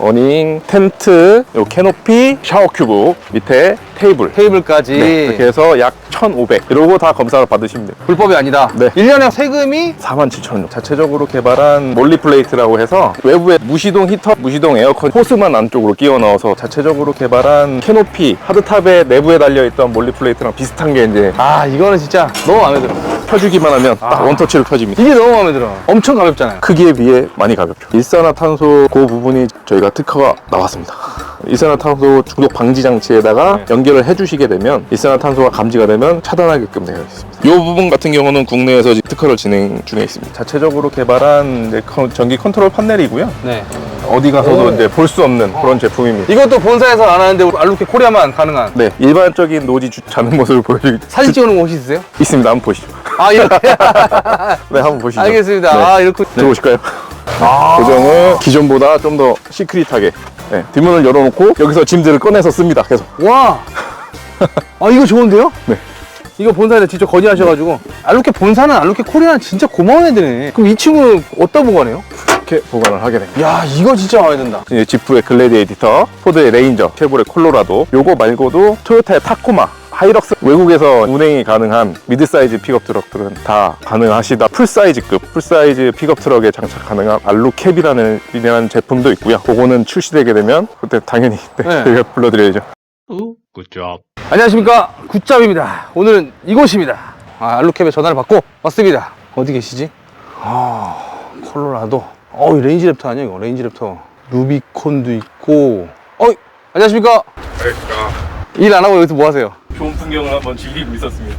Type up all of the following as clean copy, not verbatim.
어닝, 텐트, 요 캐노피, 샤워 큐브, 밑에 테이블까지 네, 이렇게 해서 약 1,500 이러고 다 검사를 받으시면 돼요. 불법이 아니다. 네. 1년에 세금이 47,000원. 자체적으로 개발한 몰리 플레이트라고 해서 외부에 무시동 히터, 무시동 에어컨 호스만 안쪽으로 끼워 넣어서 자체적으로 개발한 캐노피, 하드탑에 내부에 달려있던 몰리 플레이트랑 비슷한 게 이제 이거는 진짜 너무 마음에 들어. 펴주기만 하면 딱 원터치로 펴집니다. 이게 너무 마음에 들어. 엄청 가볍잖아요. 크기에 비해 많이 가볍죠. 일산화탄소 그 부분이 저희가 특허가 나왔습니다. 일산화탄소 중독 방지 장치에다가 연결을 해주시게 되면 일산화탄소가 감지가 되면 차단하게끔 되어 있습니다. 이 부분 같은 경우는 국내에서 특허를 진행 중에 있습니다. 자체적으로 개발한 이제 전기 컨트롤 판넬이고요. 네. 어디 가서도 이제 볼 수 없는 그런 제품입니다. 이것도 본사에서 안 하는데 알루케 코리아만 가능한. 네, 일반적인 노지 자는 모습을 보여드리기 사진 찍어놓은 거 혹시 있으세요? 있습니다. 한번 보시죠. 이렇게. 네, 한번 보시죠. 알겠습니다. 네. 이렇게. 들어오실까요? 고정을 기존보다 좀 더 시크릿하게 네, 뒷문을 열어놓고 여기서 짐들을 꺼내서 씁니다. 계속. 와. 이거 좋은데요? 네. 이거 본사에서 직접 건의하셔가지고. 알루케 본사는 알루케 코리아는 진짜 고마운 애들이네. 그럼 이 친구는 어디다 보관해요? 이렇게 보관을 하게 됩니다. 야, 이거 진짜 마음에 든다. 이제 지프의 글래디에이터, 포드의 레인저, 쉐보레 콜로라도, 요거 말고도 토요타의 타코마, 하이럭스, 외국에서 운행이 가능한 미드사이즈 픽업 트럭들은 다 가능하시다. 풀사이즈급, 풀사이즈 픽업 트럭에 장착 가능한 알루캡이라는 제품도 있고요. 그거는 출시되게 되면 그때 당연히 네. 저희가 불러드려야죠. 굿잡. 안녕하십니까. 굿잡입니다. 오늘은 이곳입니다. 알루캡에 전화를 받고 왔습니다. 어디 계시지? 콜로라도. 이 레인지랩터 아니야 이거? 레인지랩터. 루비콘도 있고. 안녕하십니까. 일 안 하고 여기서 뭐 하세요? 좋은 풍경을 한번 즐기고 있었습니다.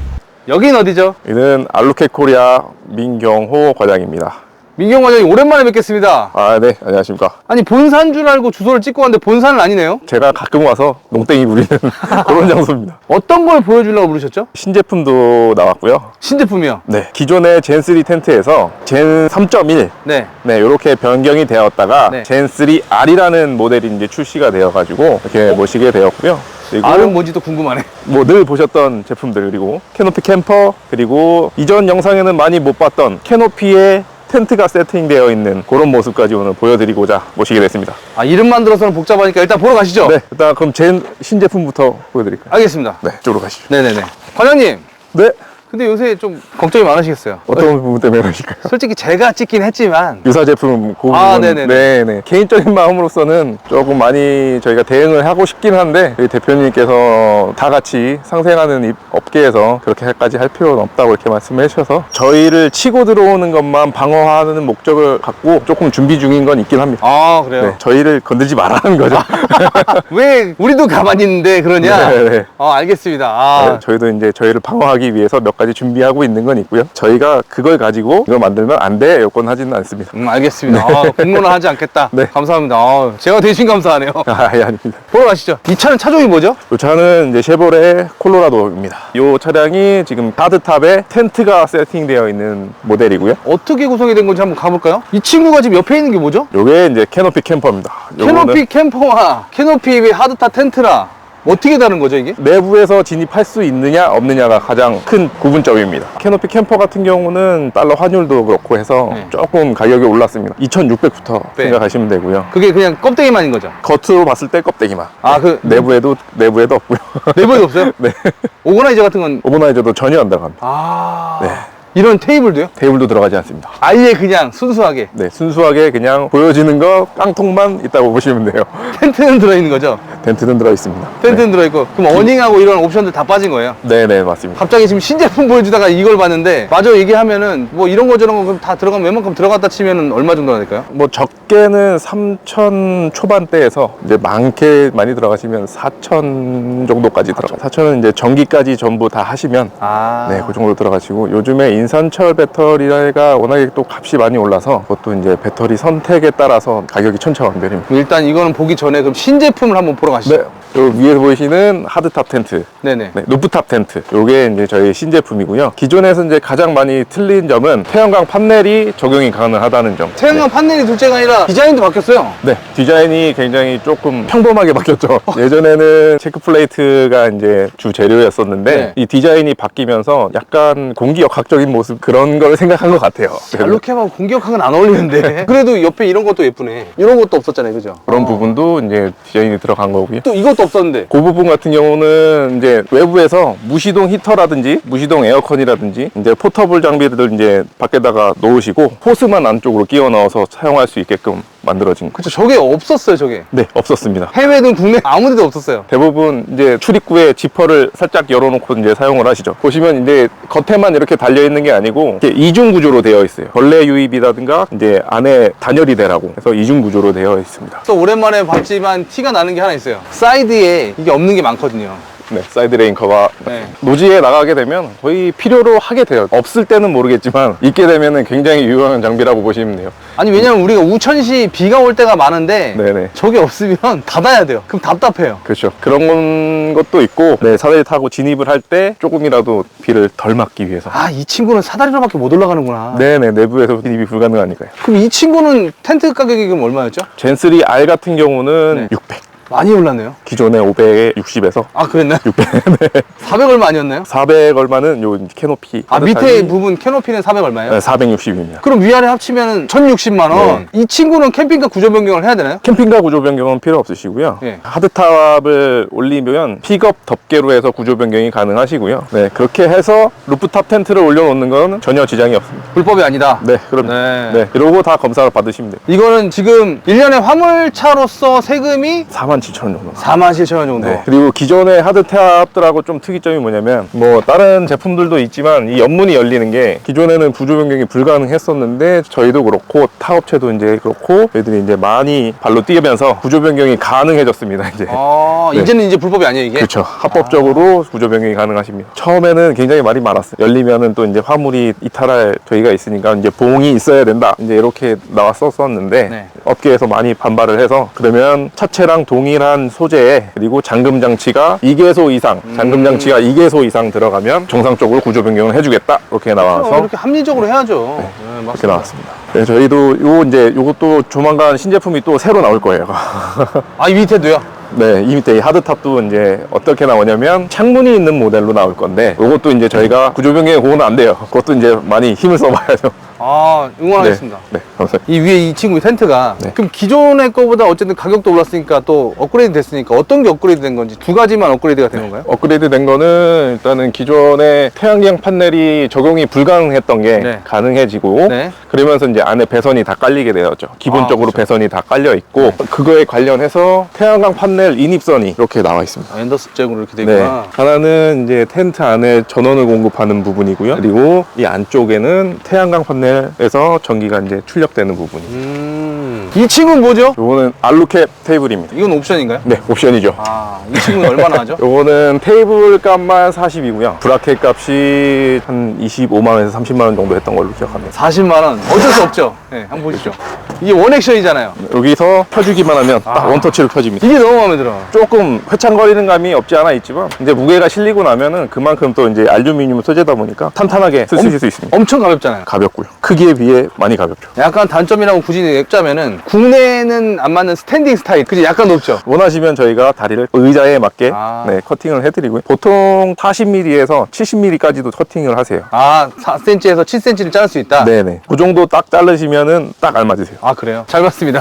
여긴 어디죠? 이는 알루캡 코리아 민경호 과장입니다. 민경 과장님 오랜만에 뵙겠습니다. 네, 안녕하십니까. 아니 본사인 줄 알고 주소를 찍고 왔는데 본사는 아니네요? 제가 가끔 와서 농땡이 부리는 그런 장소입니다. 어떤 걸 보여주려고 부르셨죠? 신제품도 나왔고요. 신제품이요? 네, 기존의 젠3 텐트에서 젠 3.1 네. 네, 이렇게 변경이 되었다가 네. 젠3R이라는 모델이 이제 출시가 되어가지고 이렇게 모시게 되었고요. 그리고 R은 뭔지도 궁금하네. 뭐 늘 보셨던 제품들, 그리고 캐노피 캠퍼, 그리고 이전 영상에는 많이 못 봤던 캐노피에 텐트가 세팅되어 있는 그런 모습까지 오늘 보여드리고자 모시게 됐습니다. 이름만 들어서는 복잡하니까 일단 보러 가시죠. 네, 일단 그럼 젠 신제품부터 보여드릴까요? 알겠습니다. 네, 이쪽으로 가시죠. 네네네. 과장님, 네, 근데 요새 좀 걱정이 많으시겠어요? 어떤 부분 때문에 그러실까요? 솔직히 제가 찍긴 했지만 유사 제품 그 부분, 네네네. 네네. 개인적인 마음으로서는 조금 많이 저희가 대응을 하고 싶긴 한데 저희 대표님께서 다 같이 상생하는 업계에서 그렇게까지 할 필요는 없다고 이렇게 말씀을 해주셔서 저희를 치고 들어오는 것만 방어하는 목적을 갖고 조금 준비 중인 건 있긴 합니다. 그래요? 네, 저희를 건들지 말라는 거죠. 왜 우리도 가만히 있는데 그러냐? 네네. 알겠습니다. 네, 저희도 이제 저희를 방어하기 위해서 몇 가지 준비하고 있는 건 있고요. 저희가 그걸 가지고 이걸 만들면 안 돼 요건 하지는 않습니다. 알겠습니다. 공론화 하지 않겠다. 네. 감사합니다. 제가 대신 감사하네요. 예, 아닙니다. 보러 가시죠. 이 차는 차종이 뭐죠? 이 차는 이제 쉐보레 콜로라도입니다. 이 차량이 지금 하드탑에 텐트가 세팅되어 있는 모델이고요. 어떻게 구성이 된 건지 한번 가볼까요? 이 친구가 지금 옆에 있는 게 뭐죠? 요게 이제 캐노피 캠퍼입니다. 캐노피 캠퍼와 캐노피 하드탑 텐트라 어떻게 다른 거죠 이게? 내부에서 진입할 수 있느냐 없느냐가 가장 큰 구분점입니다. 캐노피 캠퍼 같은 경우는 달러 환율도 그렇고 해서 조금 가격이 올랐습니다. 2,600부터 네. 생각하시면 되고요. 그게 그냥 껍데기만인 거죠? 겉으로 봤을 때 껍데기만. 내부에도 없고요. 내부에도 없어요? 네. 오거나이저 같은 건 오버나이저도 전혀 안 들어갑니다. 네. 이런 테이블도요? 테이블도 들어가지 않습니다. 아예 그냥 순수하게 네, 순수하게 그냥 보여지는 거 깡통만 있다고 보시면 돼요. 텐트는 들어있는 거죠? 텐트는 들어 있습니다. 텐트는 들어있고 그럼 어닝하고 이런 옵션들 다 빠진 거예요? 네, 맞습니다. 갑자기 지금 신제품 보여주다가 이걸 봤는데 마저 얘기하면은 뭐 이런 거 저런 거 그럼 다 들어가면 웬만큼 들어갔다 치면은 얼마 정도나 될까요? 뭐 적게는 3,000 초반대에서 이제 많게 많이 들어가시면 4,000 정도까지 들어가요. 4,000은 이제 전기까지 전부 다 하시면 네, 그 정도 들어가시고 요즘에 인산철 배터리가 워낙에 또 값이 많이 올라서 그것도 이제 배터리 선택에 따라서 가격이 천차만별입니다. 일단 이거는 보기 전에 그럼 신제품을 한번 보러 가시죠. 네, 요 위에서 보이시는 하드탑 텐트. 네네. 네, 루프탑 텐트. 요게 이제 저희 신제품이고요. 기존에서 이제 가장 많이 틀린 점은 태양광 판넬이 적용이 가능하다는 점. 태양광 판넬이 둘째가 아니라 디자인도 바뀌었어요. 네, 디자인이 굉장히 조금 평범하게 바뀌었죠. 예전에는 체크 플레이트가 이제 주 재료였었는데 네. 이 디자인이 바뀌면서 약간 공기역학적인 모습 그런 걸 생각한 것 같아요. 알로캠하고 공격학은 안 어울리는데. 그래도 옆에 이런 것도 예쁘네. 이런 것도 없었잖아요, 그죠? 그런 부분도 이제 디자인이 들어간 거고요. 또 이것도 없었는데. 그 부분 같은 경우는 이제 외부에서 무시동 히터라든지 무시동 에어컨이라든지 이제 포터블 장비들 이제 밖에다가 놓으시고 호스만 안쪽으로 끼워 넣어서 사용할 수 있게끔 만들어진 거. 그쵸, 저게 없었어요, 저게. 네, 없었습니다. 해외든 국내 아무 데도 없었어요. 대부분 이제 출입구에 지퍼를 살짝 열어놓고 이제 사용을 하시죠. 보시면 이제 겉에만 이렇게 달려 있는 게 아니고 이렇게 이중 구조로 되어 있어요. 벌레 유입이라든가 이제 안에 단열이 되라고 해서 이중 구조로 되어 있습니다. 또 오랜만에 봤지만 티가 나는 게 하나 있어요. 사이드에 이게 없는 게 많거든요. 네, 사이드 레인커가 네. 노지에 나가게 되면 거의 필요로 하게 돼요. 없을 때는 모르겠지만 있게 되면 굉장히 유용한 장비라고 보시면 돼요. 아니, 왜냐면 우리가 우천시 비가 올 때가 많은데 네네. 저게 없으면 닫아야 돼요. 그럼 답답해요. 그렇죠. 그런 것도 있고 네, 사다리 타고 진입을 할 때 조금이라도 비를 덜 맞기 위해서. 아, 이 친구는 사다리로밖에 못 올라가는구나. 네네, 내부에서 진입이 불가능하니까요. 그럼 이 친구는 텐트 가격이 그럼 얼마였죠? 젠3R 같은 경우는 네. 600. 많이 올랐네요. 기존에 500에 60에서 아, 그랬나요? 600. 네. 400 얼마 아니었나요? 400 얼마는 요 캐노피. 아, 밑에 부분 캐노피는 400 얼마예요? 네, 460입니다. 그럼 위아래 합치면 1060만 원. 네. 이 친구는 캠핑카 구조 변경을 해야 되나요? 캠핑카 구조 변경은 필요 없으시고요. 네. 하드탑을 올리면 픽업 덮개로 해서 구조 변경이 가능하시고요. 네, 그렇게 해서 루프탑 텐트를 올려놓는 건 전혀 지장이 없습니다. 불법이 아니다. 네, 그럼 네. 네, 이러고 다 검사를 받으시면 돼요. 이거는 지금 1년에 화물차로서 세금이 47,000원 정도. 47,000원 정도. 네. 그리고 기존의 하드탑들하고 좀 특이점이 뭐냐면 뭐 다른 제품들도 있지만 이 옆문이 열리는 게 기존에는 구조 변경이 불가능했었는데 저희도 그렇고 타업체도 이제 그렇고 저희들이 이제 많이 발로 뛰면서 구조 변경이 가능해졌습니다. 이제. 아, 네. 이제는 이제 불법이 아니에요, 이게? 그렇죠. 합법적으로 구조 변경이 가능하십니다. 처음에는 굉장히 말이 많았어요. 열리면은 또 이제 화물이 이탈할 저희가 있으니까 이제 봉이 있어야 된다. 이제 이렇게 나왔었는데 네. 업계에서 많이 반발을 해서 그러면 차체랑 동일한 소재에 그리고 잠금 장치가 2개소 이상, 잠금 장치가 2개소 이상 들어가면 정상적으로 구조 변경을 해주겠다. 이렇게 나와서 이렇게 합리적으로 해야죠. 네, 이렇게 맞습니다. 나왔습니다. 네, 저희도 요것도 조만간 신제품이 또 새로 나올 거예요. 아, 이 밑에도요? 네, 이 밑에 이 하드탑도 이제 어떻게 나오냐면 창문이 있는 모델로 나올 건데 이것도 이제 저희가 구조 변경에 그거는 안 돼요. 그것도 이제 많이 힘을 써봐야죠. 아, 응원하겠습니다. 네, 감사합니다. 이 위에 이 친구 텐트가 네. 그럼 기존의 거보다 어쨌든 가격도 올랐으니까 또 업그레이드 됐으니까 어떤 게 업그레이드 된 건지 두 가지만 업그레이드가 된 건가요? 업그레이드 된 거는 일단은 기존에 태양광 판넬이 적용이 불가능했던 게 네. 가능해지고 네. 그러면서 이제 안에 배선이 다 깔리게 되었죠. 기본적으로 그렇죠. 배선이 다 깔려 있고 그거에 관련해서 태양광 판넬 인입선이 이렇게 나와 있습니다. 아, 엔더스 잭으로 이렇게 네. 되구나. 하나는 이제 텐트 안에 전원을 공급하는 부분이고요. 그리고 이 안쪽에는 태양광 판넬에서 전기가 이제 출력되는 부분이. 이 친구는 뭐죠? 요거는 알루캡 테이블입니다. 이건 옵션인가요? 네, 옵션이죠. 아, 이 친구는 얼마나 하죠? 요거는 테이블 값만 40이고요. 브라켓 값이 한 25만 원에서 30만 원 정도 했던 걸로 기억합니다. 40만 원. 어쩔 수 없죠. 네, 한번 보시죠. 이게 원액션이잖아요. 여기서 켜주기만 하면 딱 원터치로 켜집니다. 이게 너무 마음에 들어. 조금 회창거리는 감이 없지 않아 있지만 이제 무게가 실리고 나면은 그만큼 또 이제 알루미늄 소재다 보니까 탄탄하게 쓰실 수 있습니다. 엄청 가볍잖아요. 가볍고요. 크기에 비해 많이 가볍죠. 약간 단점이라고 굳이 냅자면은 국내에는 안 맞는 스탠딩 스타일. 그지? 약간 높죠. 원하시면 저희가 다리를 의자에 맞게 아. 네, 커팅을 해드리고요. 보통 40mm에서 70mm까지도 커팅을 하세요. 아, 4cm에서 7cm를 자를 수 있다? 네네. 그 정도 딱 자르시면은 딱 알맞으세요. 아, 그래요? 잘 봤습니다.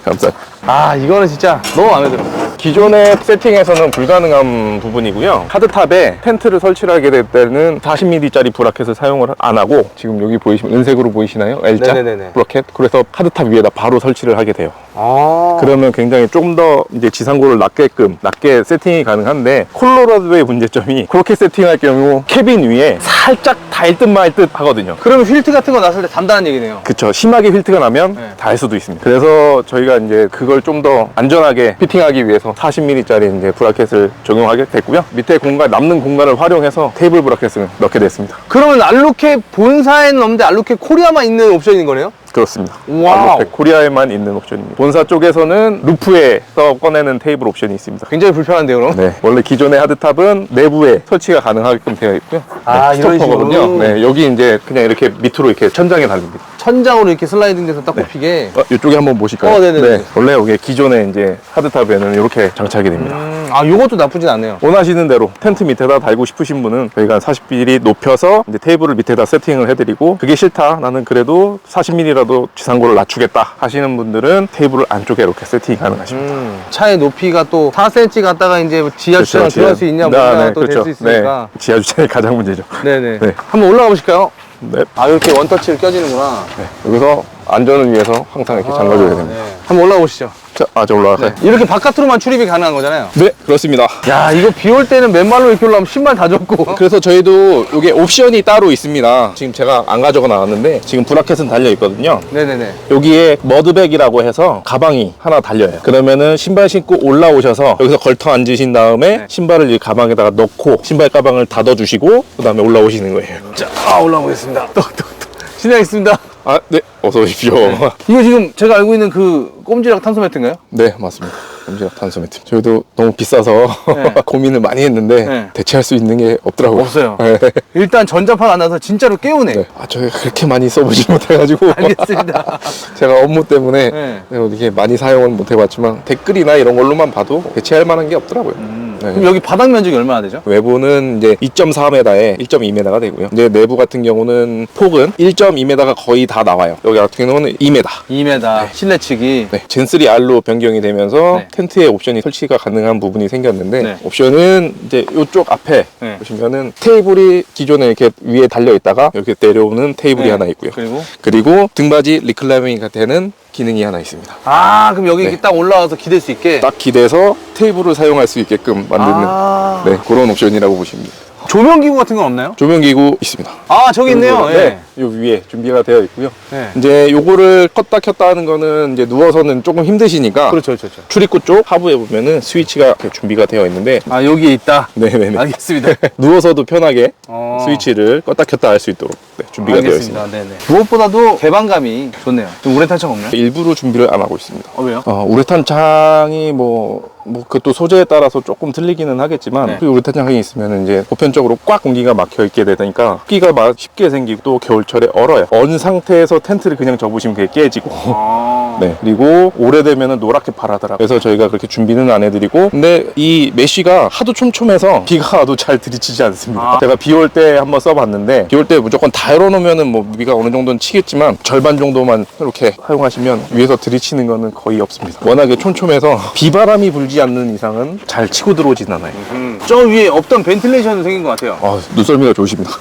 감사합니다. 아, 이거는 진짜 너무 마음에 들어. 기존의 세팅에서는 불가능한 부분이고요. 하드탑에 텐트를 설치를 하게 될 때는 40mm짜리 브라켓을 사용을 안 하고 지금 여기 보이시면 은색으로 보이시나요? L자 네네네네. 브라켓. 그래서 하드탑 위에다 바로 설치를 하게 돼요. 아. 그러면 굉장히 좀 더 이제 지상고를 낮게 세팅이 가능한데 콜로라도의 문제점이 그렇게 세팅할 경우 캐빈 위에 살짝 닿을 듯 말 듯 하거든요. 그러면 휠트 같은 거 났을 때 단단한 얘기네요. 그쵸. 심하게 휠트가 나면 네. 닿을 수도 있습니다. 그래서 저희가 이제 그걸 좀 더 안전하게 피팅하기 위해서 40mm짜리 이제 브라켓을 적용하게 됐고요. 밑에 남는 공간을 활용해서 테이블 브라켓을 넣게 됐습니다. 그러면 알루캡 본사에는 없는데 알루캡 코리아만 있는 옵션인 거네요? 그렇습니다. 와우. 알로텍 코리아에만 있는 옵션입니다. 본사 쪽에서는 루프에서 꺼내는 테이블 옵션이 있습니다. 굉장히 불편한데요, 그럼? 네, 원래 기존의 하드탑은 내부에 설치가 가능하게끔 되어 있고요. 아, 네, 이런 스토퍼거든요. 식으로? 네, 여기 이제 그냥 이렇게 밑으로 이렇게 천장에 달립니다. 천장으로 이렇게 슬라이딩 돼서 딱 꼽히게. 이쪽에 한번 보실까요? 네네네. 네, 원래 여기 기존의 이제 하드탑에는 이렇게 장착이 됩니다. 아, 요것도 나쁘진 않네요. 원하시는 대로 텐트 밑에다 달고 싶으신 분은 저희가 40mm 높여서 이제 테이블을 밑에다 세팅을 해드리고, 그게 싫다, 나는 그래도 40mm라도 지상고를 낮추겠다 하시는 분들은 테이블을 안쪽에 이렇게 세팅이 가능하십니다. 차의 높이가 또 4cm 갔다가 이제 지하 주차장 들어갈 수 있냐, 뭐냐 또 될 수 있으니까. 네, 지하 주차장이 가장 문제죠. 네네. 네. 한번 올라가 보실까요? 네. 아, 이렇게 원터치를 껴지는구나. 네. 여기서 안전을 위해서 항상 이렇게 잠가줘야 됩니다. 네. 한번 올라가 보시죠. 자, 저 올라갈까요? 이렇게 바깥으로만 출입이 가능한 거잖아요. 네, 그렇습니다. 야, 이거 비 올 때는 맨발로 이렇게 올라오면 신발 다 젖고. 그래서 저희도 이게 옵션이 따로 있습니다. 지금 제가 안 가져가 나왔는데 지금 브라켓은 달려 있거든요. 네네네. 여기에 머드백이라고 해서 가방이 하나 달려요. 그러면은 신발 신고 올라오셔서 여기서 걸터 앉으신 다음에 네. 신발을 이 가방에다가 넣고 신발 가방을 닫아주시고 그 다음에 올라오시는 거예요. 자, 올라가 보겠습니다. 똑똑똑. 실례하겠습니다. 아, 네. 어서 오십시오. 이거 지금 제가 알고 있는 그 꼼지락 탄소 매트인가요? 네, 맞습니다. 음식 탄소 매트. 저희도 너무 비싸서 네. 고민을 많이 했는데 네. 대체할 수 있는 게 없더라고요. 없어요. 네. 일단 전자판 안 나서 진짜로 깨우네. 네. 아, 저희가 그렇게 많이 써보지 못해가지고 알겠습니다. 제가 업무 때문에 네. 이렇게 많이 사용을 못해봤지만 댓글이나 이런 걸로만 봐도 대체할 만한 게 없더라고요. 네. 그럼 여기 바닥 면적이 얼마나 되죠? 외부는 이제 2.4m에 1.2m가 되고요. 이제 내부 같은 경우는 폭은 1.2m가 거의 다 나와요. 여기 같은 경우는 2m. 2m 실내 측이. 네, 젠3R로 변경이 되면서 네. 텐트에 옵션이 설치가 가능한 부분이 생겼는데 네. 옵션은 이제 이쪽 앞에 네. 보시면은 테이블이 기존에 이렇게 위에 달려 있다가 이렇게 내려오는 테이블이 네. 하나 있고요. 그리고 등받이 리클라이밍이 되는 기능이 하나 있습니다. 아, 그럼 여기 네. 딱 올라와서 기댈 수 있게. 딱 기대서 테이블을 사용할 수 있게끔 만드는 네, 그런 옵션이라고 보시면 됩니다. 조명 기구 같은 건 없나요? 조명기구 있습니다. 아, 저기 있네요. 네, 요 위에 준비가 되어 있고요. 네. 이제 요거를 껐다 켰다 하는 거는 이제 누워서는 조금 힘드시니까 그렇죠. 출입구 쪽 하부에 보면은 스위치가 이렇게 준비가 되어 있는데 아, 여기에 있다. 네네네. 알겠습니다. 누워서도 편하게 어. 스위치를 껐다 켰다 할 수 있도록 네, 준비가 되어 있습니다. 알겠습니다. 네네. 무엇보다도 개방감이 좋네요. 좀 우레탄창 없나요? 일부러 준비를 안 하고 있습니다. 왜요? 우레탄 창이 그것도 소재에 따라서 조금 틀리기는 하겠지만 네. 그 우레탄 창이 있으면 이제 보편적으로 꽉 공기가 막혀 있게 되니까 흡기가 막 쉽게 생기고 또 겨울철에 얼어요. 언 상태에서 텐트를 그냥 접으시면 그게 깨지고 아. 네, 그리고 오래되면은 노랗게 파라더라고요. 그래서 저희가 그렇게 준비는 안 해드리고, 근데 이 메쉬가 하도 촘촘해서 비가 와도 잘 들이치지 않습니다. 아. 제가 비 올 때 한번 써봤는데, 비 올 때 무조건 다 열어놓으면은 뭐 비가 어느 정도는 치겠지만 절반 정도만 이렇게 사용하시면 위에서 들이치는 거는 거의 없습니다. 워낙에 촘촘해서 비바람이 불지 않는 이상은 잘 치고 들어오진 않아요. 저 위에 없던 벤틸레이션이 생긴 것 같아요. 눈썰미가 좋으십니다.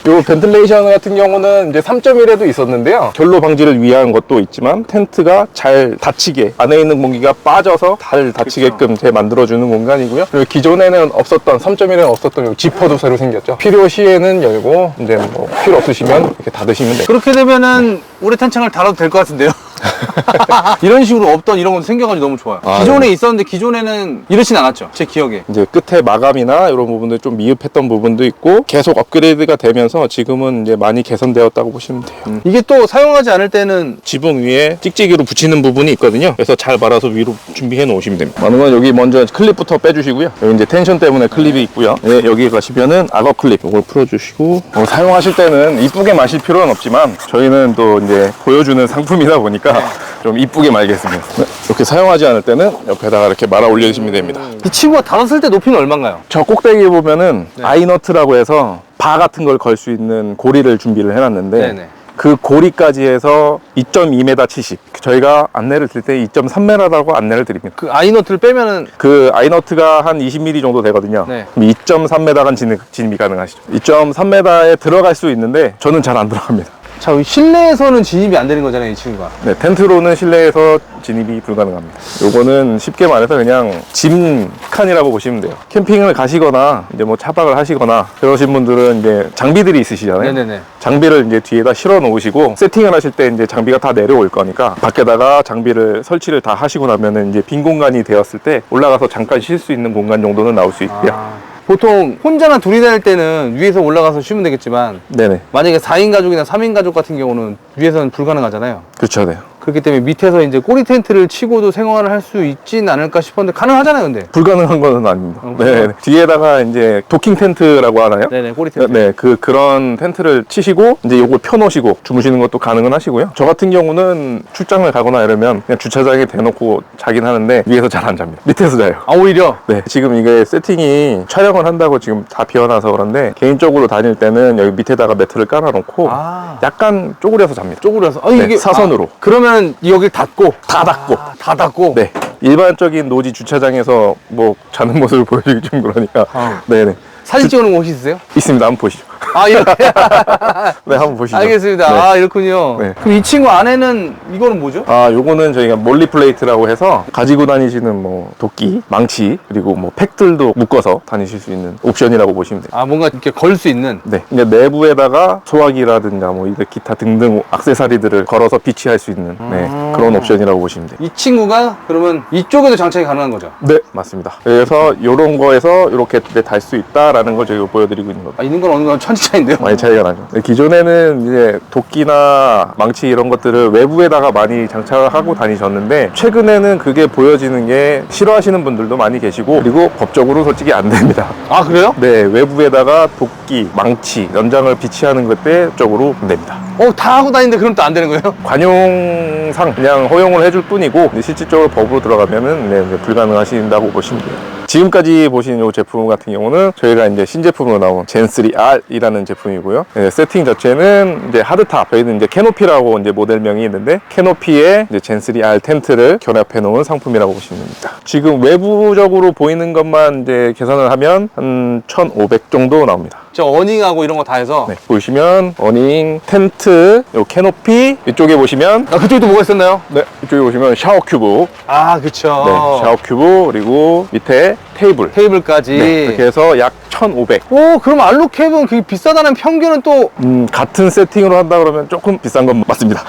요 벤틀레이션 같은 경우는 이제 3.1에도 있었는데요. 결로 방지를 위한 것도 있지만 텐트가 잘 닫히게, 안에 있는 공기가 빠져서 잘 닫히게끔 만들어주는 공간이고요. 그리고 기존에는 없었던, 3.1에는 없었던 요 지퍼도 새로 생겼죠. 필요 시에는 열고 이제 뭐 필요 없으시면 이렇게 닫으시면 돼요. 그렇게 되면은 우레탄창을 달아도 될 것 같은데요? 이런 식으로 없던 이런 것도 생겨가지고 너무 좋아요. 아, 기존에 네. 있었는데 기존에는 이렇진 않았죠. 제 기억에. 이제 끝에 마감이나 이런 부분들 좀 미흡했던 부분도 있고 계속 업그레이드가 되면서 지금은 이제 많이 개선되었다고 보시면 돼요. 이게 또 사용하지 않을 때는 지붕 위에 찍찍이로 붙이는 부분이 있거든요. 그래서 잘 말아서 위로 준비해 놓으시면 됩니다. 많은 건 여기 먼저 클립부터 빼주시고요. 여기 이제 텐션 때문에 클립이 있고요. 네, 여기 가시면은 악어 클립 이걸 풀어주시고 사용하실 때는 이쁘게 마실 필요는 없지만 저희는 또 이제 보여주는 상품이다 보니까 좀 이쁘게 말겠습니다. 네, 이렇게 사용하지 않을 때는 옆에다가 이렇게 말아 올려주시면 됩니다. 이 친구가 닫았을 때 높이는 얼마인가요? 저 꼭대기에 보면은 아이너트라고 해서 바 같은 걸 걸 수 있는 고리를 준비를 해놨는데 네네. 그 고리까지 해서 2.2m 70. 저희가 안내를 드릴 때 2.3m라고 안내를 드립니다. 그 아이너트를 빼면은 그 아이너트가 한 20mm 정도 되거든요. 네. 그럼 2.3m간 진입이 가능하시죠. 2.3m에 들어갈 수 있는데 저는 잘 안 들어갑니다. 자, 실내에서는 진입이 안 되는 거잖아요, 이 친구가. 네, 텐트로는 실내에서 진입이 불가능합니다. 요거는 쉽게 말해서 그냥 짐칸이라고 보시면 돼요. 캠핑을 가시거나 이제 뭐 차박을 하시거나 그러신 분들은 이제 장비들이 있으시잖아요. 네네네. 장비를 이제 뒤에다 실어 놓으시고 세팅을 하실 때 이제 장비가 다 내려올 거니까 밖에다가 장비를 설치를 다 하시고 나면은 이제 빈 공간이 되었을 때 올라가서 잠깐 쉴 수 있는 공간 정도는 나올 수 있고요. 보통 혼자나 둘이 다닐 때는 위에서 올라가서 쉬면 되겠지만 네네. 만약에 4인 가족이나 3인 가족 같은 경우는 위에서는 불가능하잖아요. 그렇죠. 네. 그렇기 때문에 밑에서 이제 꼬리 텐트를 치고도 생활을 할 수 있진 않을까 싶었는데 가능하잖아요, 근데. 불가능한 거는 아닙니다. 네. 그래요? 뒤에다가 이제 도킹 텐트라고 하나요? 네네, 꼬리 텐트. 네, 그런 텐트를 치시고 이제 요걸 펴놓으시고 주무시는 것도 가능은 하시고요. 저 같은 경우는 출장을 가거나 이러면 그냥 주차장에 대놓고 자긴 하는데 위에서 잘 안 잡니다. 밑에서 자요. 아, 오히려? 네, 지금 이게 세팅이 촬영을 한다고 지금 다 비워놔서 그런데 개인적으로 다닐 때는 여기 밑에다가 매트를 깔아놓고 아. 약간 쪼그려서 잡니다. 쪼그려서. 아, 네, 이게. 사선으로. 그러면 여길 닫고. 다 닫고. 다 닫고. 네. 일반적인 노지 주차장에서 뭐 자는 모습을 보여주기 좀 그러니까. 네네. 사진 찍어놓은 거 혹시 있으세요? 있습니다. 한번 보시죠. 아, 이렇게? 네, 한번 보시죠. 알겠습니다. 네. 아, 이렇군요. 네. 그럼 이 친구 안에는 이거는 뭐죠? 아, 요거는 저희가 몰리 플레이트라고 해서 가지고 다니시는 뭐 도끼, 망치, 그리고 뭐 팩들도 묶어서 다니실 수 있는 옵션이라고 보시면 돼요. 아, 뭔가 이렇게 걸 수 있는. 네. 이제 내부에다가 소화기라든가 뭐 이제 기타 등등 액세서리들을 걸어서 비치할 수 있는 네, 그런 옵션이라고 보시면 돼요. 이 친구가 그러면 이쪽에도 장착이 가능한 거죠? 네, 맞습니다. 그래서 요런 거에서 이렇게 달 수 있다라는 걸 저희가 보여드리고 있는 겁니다. 아, 있는 건 어느 건 천지차인데요? 많이 차이가 나죠. 네, 기존에는 이제 도끼나 망치 이런 것들을 외부에다가 많이 장착을 하고 다니셨는데 최근에는 그게 보여지는 게 싫어하시는 분들도 많이 계시고 그리고 법적으로 솔직히 안 됩니다. 아, 그래요? 네, 외부에다가 도끼, 망치, 연장을 비치하는 것때 쪽으로 안 됩니다. 다 하고 다니는데 그럼 또 안 되는 거예요? 관용상 그냥 허용을 해줄 뿐이고 실질적으로 법으로 들어가면은 네, 이제 불가능하신다고 보시면 돼요. 지금까지 보신 이 제품 같은 경우는 저희가 이제 신제품으로 나온 젠3R이라는 제품이고요. 네, 세팅 자체는 이제 하드탑, 저희는 이제 캐노피라고 이제 모델명이 있는데 캐노피에 이제 젠3R 텐트를 결합해 놓은 상품이라고 보시면 됩니다. 지금 외부적으로 보이는 것만 이제 계산을 하면 한 1,500 정도 나옵니다. 저 어닝하고 이런 거 다 해서. 네, 보시면 어닝, 텐트, 요 캐노피 이쪽에 보시면 아, 그쪽에 또 뭐가 있었나요? 네, 이쪽에 보시면 샤워 큐브, 아, 그쵸. 네, 샤워 큐브 그리고 밑에 테이블. 테이블까지. 네, 이렇게 해서 약 1,500. 오, 그럼 알로캡은 그게 비싸다는 편견은 또 같은 세팅으로 한다 그러면 조금 비싼 건 맞습니다.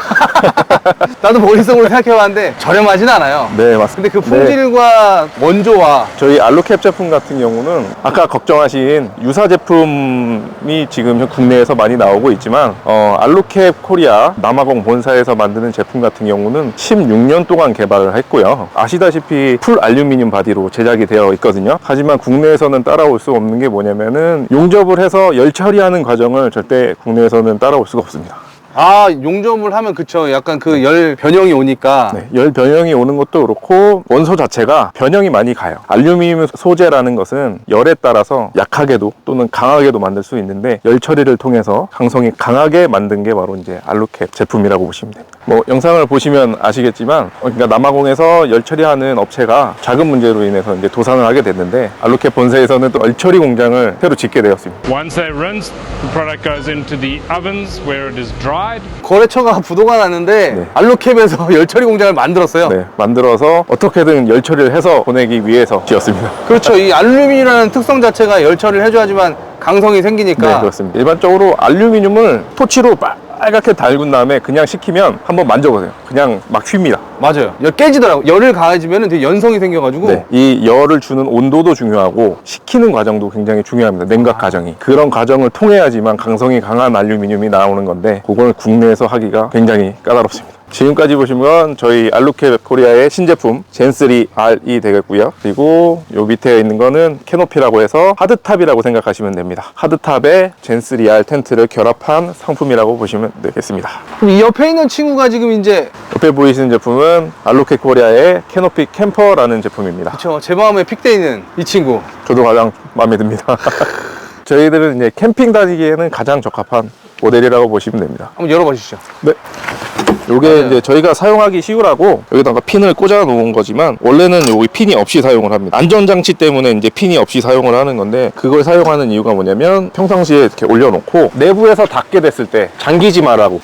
나도 머릿속으로 생각해봤는데 저렴하진 않아요. 네, 맞습니다. 근데 그 품질과 원조와 저희 알로캡 제품 같은 경우는 아까 걱정하신 유사 제품이 지금 국내에서 많이 나오고 있지만 알로캡 코리아 남아공 본사에서 만드는 제품 같은 경우는 16년 동안 개발을 했고요. 아시다시피 풀 알루미늄 바디로 제작이 되어 있거든요. 하지만 국내에서는 따라올 수 없는 게 뭐냐면은 용접을 해서 열 처리하는 과정을 절대 국내에서는 따라올 수가 없습니다. 아, 용접을 하면 그쵸. 약간 그 열 변형이 오니까. 네, 열 변형이 오는 것도 그렇고 원소 자체가 변형이 많이 가요. 알루미늄 소재라는 것은 열에 따라서 약하게도 또는 강하게도 만들 수 있는데 열 처리를 통해서 강성이 강하게 만든 게 바로 이제 알로캡 제품이라고 보시면 됩니다. 뭐 영상을 보시면 아시겠지만 그러니까 남아공에서 열 처리하는 업체가 자금 문제로 인해서 이제 도산을 하게 됐는데 알로캡 본사에서는 또 열 처리 공장을 새로 짓게 되었습니다. Once that rinsed, the product goes into the ovens where it is dried. 거래처가 부도가 났는데 네. 알로캡에서 열 처리 공장을 만들었어요. 네, 만들어서 어떻게든 열 처리를 해서 보내기 위해서 지었습니다. 그렇죠. 이 알루미늄이라는 특성 자체가 열 처리를 해줘야지만 강성이 생기니까. 네, 그렇습니다. 일반적으로 알루미늄을 토치로 빨갛게 달군 다음에 그냥 식히면 한번 만져보세요. 그냥 막 휩니다. 맞아요. 열 깨지더라고. 열을 가해지면 되게 연성이 생겨가지고. 네, 이 열을 주는 온도도 중요하고 식히는 과정도 굉장히 중요합니다. 냉각 과정이. 그런 과정을 통해야지만 강성이 강한 알루미늄이 나오는 건데 그걸 국내에서 하기가 굉장히 까다롭습니다. 지금까지 보시면 저희 알로캡 코리아의 신제품 젠3R이 되겠고요. 그리고 요 밑에 있는 거는 캐노피라고 해서 하드탑이라고 생각하시면 됩니다. 하드탑에 젠3R 텐트를 결합한 상품이라고 보시면 되겠습니다. 그럼 이 옆에 있는 친구가 지금 이제. 옆에 보이시는 제품은 알로캡 코리아의 캐노피 캠퍼라는 제품입니다. 그쵸. 제 마음에 픽돼 있는 이 친구. 저도 가장 마음에 듭니다. 저희들은 이제 캠핑 다니기에는 가장 적합한 모델이라고 보시면 됩니다. 한번 열어보시죠. 네. 요게 이제 저희가 사용하기 쉬우라고 여기다가 핀을 꽂아 놓은 거지만 원래는 여기 핀이 없이 사용을 합니다. 안전장치 때문에 이제 핀이 없이 사용을 하는 건데 그걸 사용하는 이유가 뭐냐면 평상시에 이렇게 올려놓고 내부에서 닫게 됐을 때 잠기지 말라고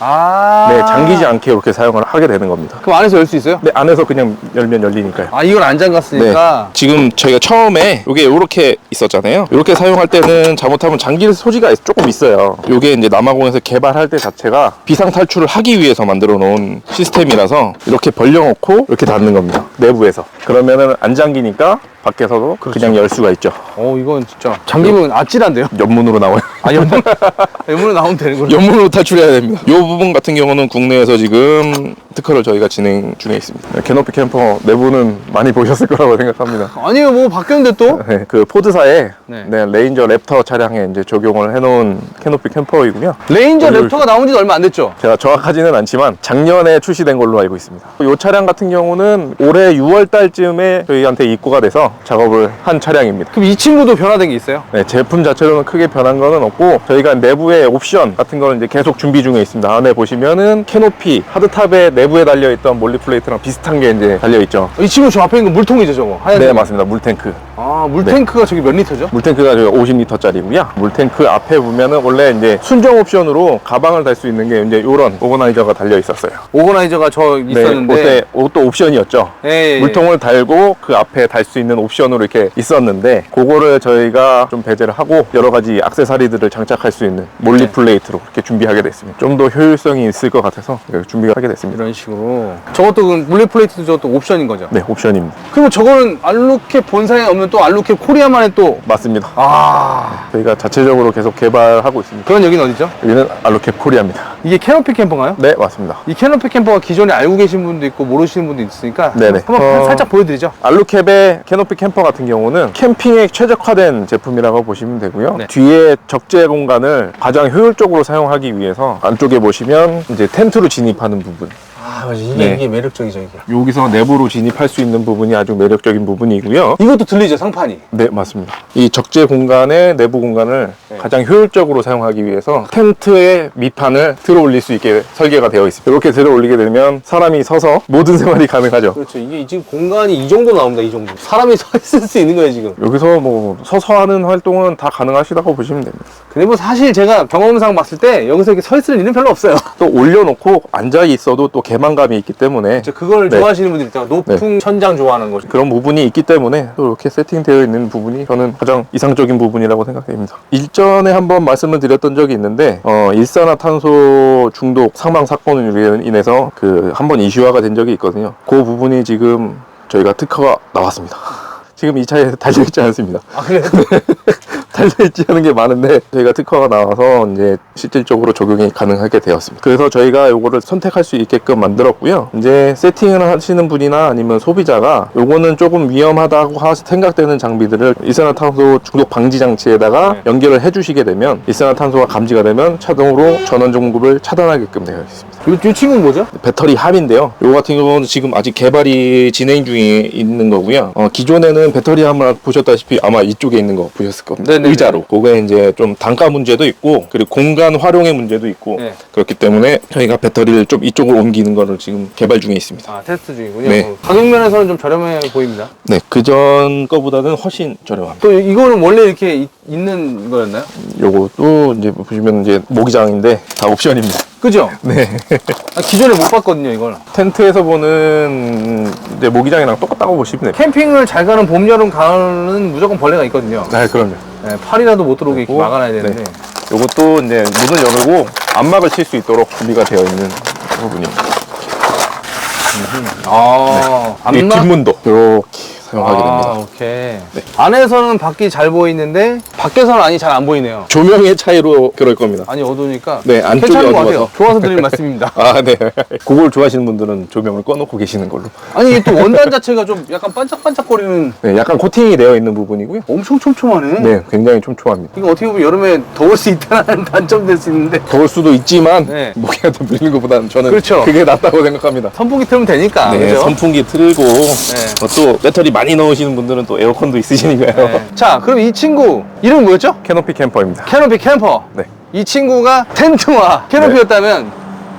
네, 잠기지 않게 이렇게 사용을 하게 되는 겁니다. 그럼 안에서 열 수 있어요? 네, 안에서 그냥 열면 열리니까요. 아, 이걸 안 잠갔으니까. 지금 저희가 처음에 이게 이렇게 있었잖아요. 이렇게 사용할 때는 잘못하면 잠길 소지가 조금 있어요. 이게 이제 남아공에서 개발할 때 자체가 비상 탈출을 하기 위해서 만들어 놓은 시스템이라서 이렇게 벌려놓고 이렇게 닫는 겁니다. 내부에서. 그러면은 안 잠기니까 밖에서도 그렇죠. 그냥 열 수가 있죠. 이건 진짜 잠기면 아찔한데요? 옆문으로 나와요. 아, 연문으로 나오면 되는구나. 옆문으로 탈출해야 됩니다. 이 부분 같은 경우는 국내에서 지금 특허를 저희가 진행 중에 있습니다. 캐노피 캠퍼 내부는 많이 보셨을 거라고 생각합니다. 아니요, 뭐 바뀌었는데 또? 네, 그 포드사의 네. 레인저 랩터 차량에 이제 적용을 해놓은 캐노피 캠퍼이고요. 레인저 오늘- 랩터가 나온 지도 얼마 안 됐죠? 제가 정확하지는 않지만 작년에 출시된 걸로 알고 있습니다. 이 차량 같은 경우는 올해 6월 달쯤에 저희한테 입고가 돼서 작업을 한 차량입니다. 그럼 이 친구도 변화된 게 있어요? 네, 제품 자체로는 크게 변한 거는 없고 저희가 내부의 옵션 같은 거는 이제 계속 준비 중에 있습니다. 안에 보시면은 캐노피 하드탑에 내부에 달려있던 몰리 플레이트랑 비슷한 게 이제 달려있죠. 이 친구 저 앞에 있는 거 물통이죠, 저거? 하얀 네, 거. 맞습니다. 물탱크. 아, 물탱크가 저기 몇 리터죠? 물탱크가 저희 50리터짜리고요. 물탱크 앞에 보면은 원래 이제 순정 옵션으로 가방을 달 수 있는 게 이제 요런 오거나이저가 달려 있었어요. 오거나이저가 저 있었는데. 네, 그때 옵션이었죠. 예. 물통을 달고 그 앞에 달 수 있는 옵션으로 이렇게 있었는데 그거를 저희가 좀 배제를 하고 여러 가지 액세서리들을 장착할 수 있는 몰리 네. 플레이트로 이렇게 준비하게 됐습니다. 좀 더 효율성이 있을 것 같아서 준비를 하게 됐습니다. 이런 식으로. 저것도 그 물리 플레이트도 저것도 옵션인 거죠? 네, 옵션입니다. 그리고 저거는 알루캡 본사에 없는 또 알루캡 코리아만의 또. 맞습니다. 아. 저희가 자체적으로 계속 개발하고 있습니다. 그런 여기는 어디죠? 여기는 알로캡 코리아입니다. 이게 캐노피 캠퍼인가요? 네, 맞습니다. 이 캐노피 캠퍼가 기존에 알고 계신 분도 있고 모르시는 분도 있으니까 네네. 한번 살짝 보여드리죠. 알루캡의 캐노피 캠퍼 같은 경우는 캠핑에 최적화된 제품이라고 보시면 되고요. 네. 뒤에 적재 공간을 가장 효율적으로 사용하기 위해서 안쪽에 보시면 이제 텐트로 진입하는 부분. 아, 맞아. 네. 이게 매력적이죠, 이게. 여기서 내부로 진입할 수 있는 부분이 아주 매력적인 부분이고요. 이것도 들리죠, 상판이. 네, 맞습니다. 이 적재 공간의 내부 공간을 네. 가장 효율적으로 사용하기 위해서 텐트의 밑판을 들어 올릴 수 있게 설계가 되어 있습니다. 이렇게 들어 올리게 되면 사람이 서서 모든 생활이 가능하죠. 그렇죠. 이게 지금 공간이 이 정도 나옵니다, 이 정도. 사람이 서 있을 수 있는 거예요, 지금. 여기서 뭐 서서 하는 활동은 다 가능하시다고 보시면 됩니다. 근데 뭐 사실 제가 경험상 봤을 때 여기서 이렇게 서 있을 일은 별로 없어요. 또 올려놓고 앉아 있어도 또 개방감이 있기 때문에 그걸 네. 좋아하시는 분들 있잖아요. 높은 천장 좋아하는 거죠. 그런 부분이 있기 때문에 또 이렇게 세팅되어 있는 부분이 저는 가장 이상적인 부분이라고 생각됩니다. 일전에 한번 말씀을 드렸던 적이 있는데 일산화탄소 중독 사망 사건으로 인해서 그 한번 이슈화가 된 적이 있거든요. 그 부분이 지금 저희가 특허가 나왔습니다. 지금 이 차에 달려있지 않습니다. 아, 그래요? 달려있지 않은 게 많은데 저희가 특허가 나와서 이제 실질적으로 적용이 가능하게 되었습니다. 그래서 저희가 요거를 선택할 수 있게끔 만들었고요. 이제 세팅을 하시는 분이나 아니면 소비자가 요거는 조금 위험하다고 생각되는 장비들을 일산화탄소 중독 방지 장치에다가 네. 연결을 해주시게 되면 일산화탄소가 감지가 되면 자동으로 전원 공급을 차단하게끔 되어 있습니다. 이 친구는 뭐죠? 배터리 함인데요. 요거 같은 경우는 지금 아직 개발이 진행 중에 있는 거고요. 기존에는 배터리 함을 보셨다시피 아마 이쪽에 있는 거 보셨을 겁니다. 네네네. 의자로. 그거에 이제 좀 단가 문제도 있고 그리고 공간 활용의 문제도 있고 네. 그렇기 때문에 저희가 배터리를 좀 이쪽으로 옮기는 거를 지금 개발 중에 있습니다. 아, 테스트 중이군요. 네. 가격 면에서는 좀 저렴해 보입니다. 네, 그전 거보다는 훨씬 저렴합니다. 또 이거는 원래 이렇게 있는 거였나요? 요것도 이제 보시면 이제 모기장인데 다 옵션입니다. 그죠? 네. 아, 기존에 못 봤거든요, 이걸. 텐트에서 보는 이제 모기장이랑 똑같다고 보시면 됩니다. 캠핑을 잘 가는 봄, 여름, 가을은 무조건 벌레가 있거든요. 네, 그럼요. 네, 팔이라도 못 들어오게 이렇게 그리고, 막아놔야 되는데. 네. 요것도 이제 문을 열고 안막을 칠 수 있도록 준비가 되어 있는 부분입니다. 아, 이 안마? 뒷문도 이렇게 사용하게 됩니다. 아, 오케이. 안에서는 밖이 잘 보이는데 밖에서는 아니 잘 안 보이네요. 조명의 차이로 그럴 겁니다. 아니 어두우니까. 네, 안쪽이 괜찮은 것 어두워서. 같아요. 좋아서 드리는 말씀입니다. 아, 네. 그걸 좋아하시는 분들은 조명을 꺼놓고 계시는 걸로. 아니 이게 또 원단 자체가 좀 약간 반짝반짝거리는 네, 약간 코팅이 되어 있는 부분이고요. 엄청 촘촘하네. 네, 굉장히 촘촘합니다. 이거 어떻게 보면 여름에 더울 수 있다는 단점 될 수 있는데 더울 수도 있지만 네. 모기한테 물리는 것보다는 저는 그렇죠. 그게 낫다고 생각합니다. 선풍기 틀면 되니까. 네, 그죠? 선풍기 틀고 네. 또 배터리 많이 넣으시는 분들은 또 에어컨도 있으시니까요. 네. 자, 그럼 이 친구 이름 뭐였죠? 캐노피 캠퍼입니다. 캐노피 캠퍼. 네. 이 친구가 텐트와 캐노피였다면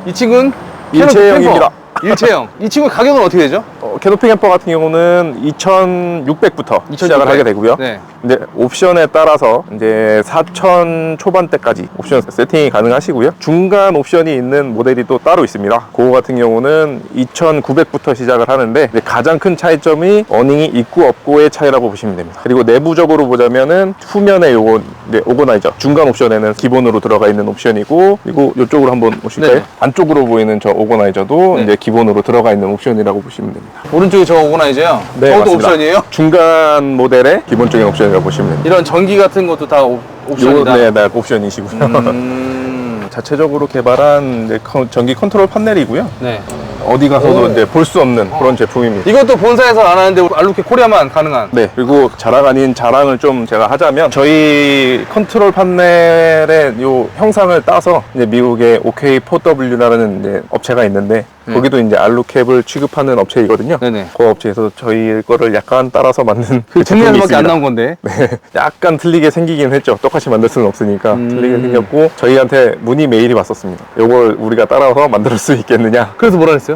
이 친구는 캐노피 일체형입니다. 캠퍼. 일체형. 이 친구 가격은 어떻게 되죠? 캐노피 캠퍼 같은 경우는 2,600부터 시작을 하게 되고요. 네. 이제 옵션에 따라서 이제 4,000 초반대까지 옵션 세팅이 가능하시고요. 중간 옵션이 있는 모델이 또 따로 있습니다. 그거 같은 경우는 2,900부터 시작을 하는데 이제 가장 큰 차이점이 어닝이 있고 없고의 차이라고 보시면 됩니다. 그리고 내부적으로 보자면은 후면에 요거 이제 오거나이저 중간 옵션에는 기본으로 들어가 있는 옵션이고 그리고 이쪽으로 한번 보실까요? 네네. 안쪽으로 보이는 저 오거나이저도 네. 이제 기본으로 들어가 있는 옵션이라고 보시면 됩니다. 오른쪽이 저거 오거나이저요? 네, 저것도 맞습니다. 옵션이에요? 중간 모델의 기본적인 옵션이라고 보시면 됩니다. 이런 전기 같은 것도 다 옵션이다? 네, 네, 옵션이시고요. 자체적으로 개발한 이제 전기 컨트롤 판넬이고요. 네. 어디 가서도 오. 이제 볼 수 없는 그런 제품입니다. 이것도 본사에서 안 하는데 알루케 코리아만 가능한? 네, 그리고 자랑 아닌 자랑을 좀 제가 하자면 저희 컨트롤 판넬의 요 형상을 따서 이제 미국의 OK4W라는 이제 업체가 있는데 네. 거기도 이제 알루캡을 취급하는 업체이거든요. 네네. 그 업체에서 저희 거를 약간 따라서 만든 그 제품이 뒷면밖에 있습니다. 안 나온 건데. 네, 약간 틀리게 생기긴 했죠. 똑같이 만들 수는 없으니까 틀리게 음. 생겼고 저희한테 문의 메일이 왔었습니다. 요걸 우리가 따라서 만들 수 있겠느냐? 그래서 뭐라 그랬어요?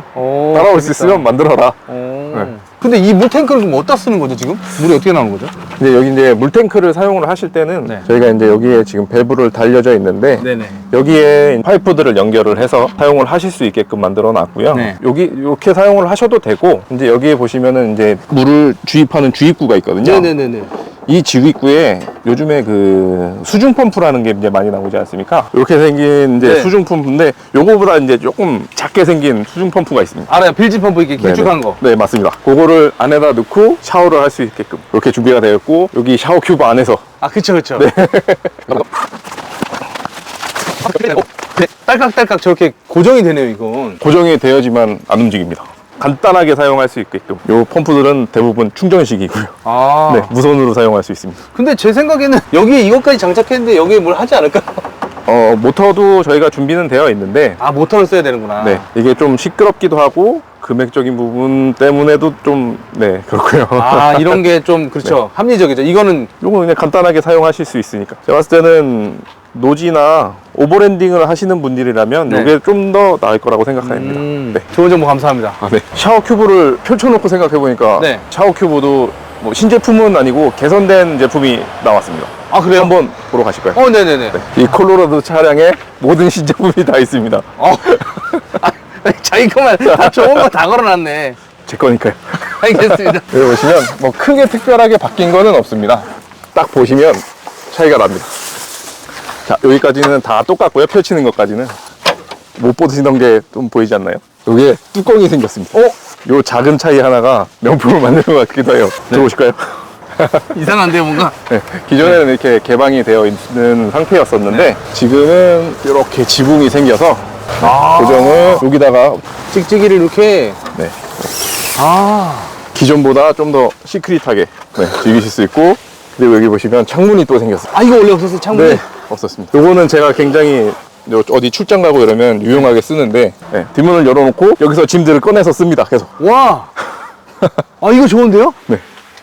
따라올 수 있으면 만들어라. 네. 근데 이 물탱크를 그럼 어디다 쓰는 거죠, 지금? 물이 어떻게 나오는 거죠? 이제 여기 이제 물탱크를 사용을 하실 때는 네. 저희가 이제 여기에 지금 밸브를 달려져 있는데 네네. 여기에 파이프들을 연결을 해서 사용을 하실 수 있게끔 만들어 놨고요. 네. 여기 이렇게 사용을 하셔도 되고 이제 여기에 보시면은 이제 물을 주입하는 주입구가 있거든요. 네네네네. 이 주입구에 요즘에 그 수중 펌프라는 게 이제 많이 나오지 않습니까? 이렇게 생긴 이제 네. 수중 펌프인데 요거보다 이제 조금 작게 생긴 수중 펌프가 있습니다. 알아요. 빌지 펌프 이렇게 길쭉한 네네. 거. 네, 맞습니다. 그거를 안에다 넣고 샤워를 할 수 있게끔 이렇게 준비가 되어 있고 여기 샤워 큐브 안에서 아, 그쵸, 그쵸. 네. 딸깍딸깍 저렇게 고정이 되네요, 이건. 고정이 되어야지만 안 움직입니다. 간단하게 사용할 수 있게끔 요 펌프들은 대부분 충전식이고요. 아. 네, 무선으로 사용할 수 있습니다. 근데 제 생각에는 여기에 이것까지 장착했는데 여기에 뭘 하지 않을까? 모터도 저희가 준비는 되어 있는데 아, 모터를 써야 되는구나. 네, 이게 좀 시끄럽기도 하고 금액적인 부분 때문에도 좀 네, 그렇고요. 아, 이런 게 좀, 그렇죠. 합리적이죠. 이거는, 요거 그냥 간단하게 사용하실 수 있으니까. 제가 봤을 때는 노지나 오버랜딩을 하시는 분들이라면 네. 이게 좀 더 나을 거라고 생각합니다. 네. 좋은 정보 감사합니다. 아, 네. 샤워 큐브를 펼쳐놓고 생각해보니까 네. 샤워 큐브도 뭐 신제품은 아니고 개선된 제품이 나왔습니다. 아, 그래요? 한번 보러 가실까요? 네네네. 이 콜로라도 차량에 모든 신제품이 다 있습니다. 자기 것만 다 좋은 거 다 걸어놨네. 제 거니까요. 알겠습니다. 여기 보시면 뭐 크게 특별하게 바뀐 거는 없습니다. 딱 보시면 차이가 납니다. 자, 여기까지는 다 똑같고요. 펼치는 것까지는 못 보시던 게 좀 보이지 않나요? 여기에 뚜껑이 생겼습니다. 요 작은 차이 하나가 명품을 만드는 것 같기도 해요. 들어오실까요? 이상한데요, 뭔가? 네, 기존에는 이렇게 개방이 되어 있는 상태였었는데 지금은 이렇게 지붕이 생겨서 고정을 여기다가 찍찍이를 이렇게. 네, 아. 기존보다 좀 더 시크릿하게 네, 즐기실 수 있고 그리고 여기 보시면 창문이 또 생겼어요. 아, 이거 원래 없었어요, 창문이? 네, 없었습니다. 요거는 제가 굉장히 어디 출장 가고 이러면 유용하게 쓰는데 네, 뒷문을 열어놓고 여기서 짐들을 꺼내서 씁니다. 계속. 와. 아, 이거 좋은데요? 네,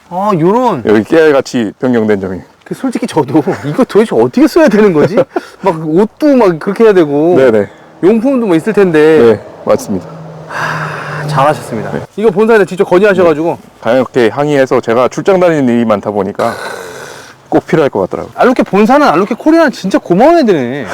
아, 요런. 여기 깨알같이 변경된 점이. 솔직히 저도 이거 도대체 어떻게 써야 되는 거지? 막 옷도 막 그렇게 해야 되고. 네네. 용품도 뭐 있을 텐데. 네, 맞습니다. 잘하셨습니다. 이거 본사에서 직접 건의하셔가지고. 다양하게 항의해서 제가 출장 다니는 일이 많다 보니까 꼭 필요할 것 같더라고요. 알루케 본사는 알루케 코리아는 진짜 고마운 애들이네.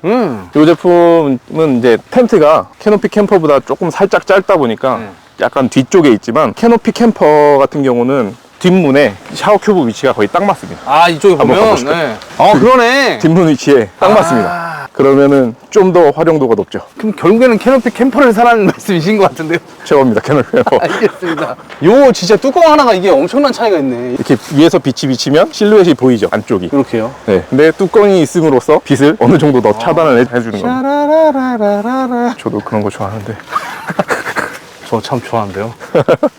응. 이 제품은 이제 텐트가 캐노피 캠퍼보다 조금 살짝 짧다 보니까 약간 뒤쪽에 있지만 캐노피 캠퍼 같은 경우는 뒷문에 샤워 큐브 위치가 거의 딱 맞습니다. 아, 이쪽에 한번 보면. 가보실까요? 네. 그러네. 뒷문 위치에 딱 맞습니다. 그러면은 좀 더 활용도가 높죠. 그럼 결국에는 캐노피 캠퍼를 사라는 말씀이신 것 같은데요. 최고입니다, 캐노피 캠퍼. 알겠습니다. 요 진짜 뚜껑 하나가 이게 엄청난 차이가 있네. 이렇게 위에서 빛이 비치면 실루엣이 보이죠, 안쪽이. 이렇게요. 네. 근데 뚜껑이 있음으로써 빛을 어느 정도 더 차단을 해주는 겁니다. 샤라라라라라. 저도 그런 거 좋아하는데. 저 참 좋아하는데요.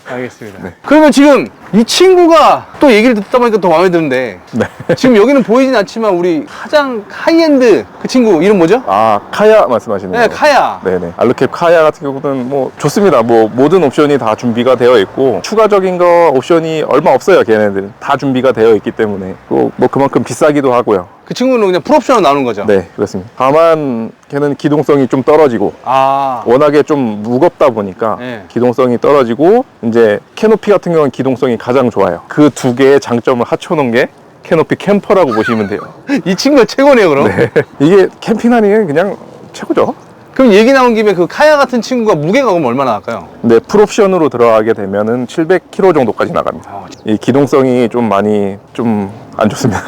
알겠습니다. 그러면 지금 이 친구가 또 얘기를 듣다 보니까 더 마음에 드는데 네. 지금 여기는 보이진 않지만 우리 가장 하이엔드 그 친구 이름 뭐죠? 아, 카야 말씀하시는 네, 거예요? 카야. 네네. 알루캡 카야 같은 경우는 뭐 좋습니다. 뭐 모든 옵션이 다 준비가 되어 있고 추가적인 거 옵션이 얼마 없어요. 걔네들은 다 준비가 되어 있기 때문에 또 뭐 그만큼 비싸기도 하고요. 그 친구는 그냥 풀옵션으로 나오는 거죠? 네, 그렇습니다. 다만 걔는 기동성이 좀 떨어지고 아, 워낙에 좀 무겁다 보니까 네. 기동성이 떨어지고 이제 캐노피 같은 경우는 기동성이 가장 좋아요. 그 두 개의 장점을 합쳐놓은 게 캐노피 캠퍼라고 보시면 돼요. 이 친구가 최고네요, 그럼? 네. 이게 캠핑하니 그냥 최고죠. 그럼 얘기 나온 김에 그 카야 같은 친구가 무게가 그럼 얼마나 나갈까요? 근데 풀옵션으로 들어가게 되면은 700kg 정도까지 나갑니다. 이 기동성이 좀 많이 좀 안 좋습니다.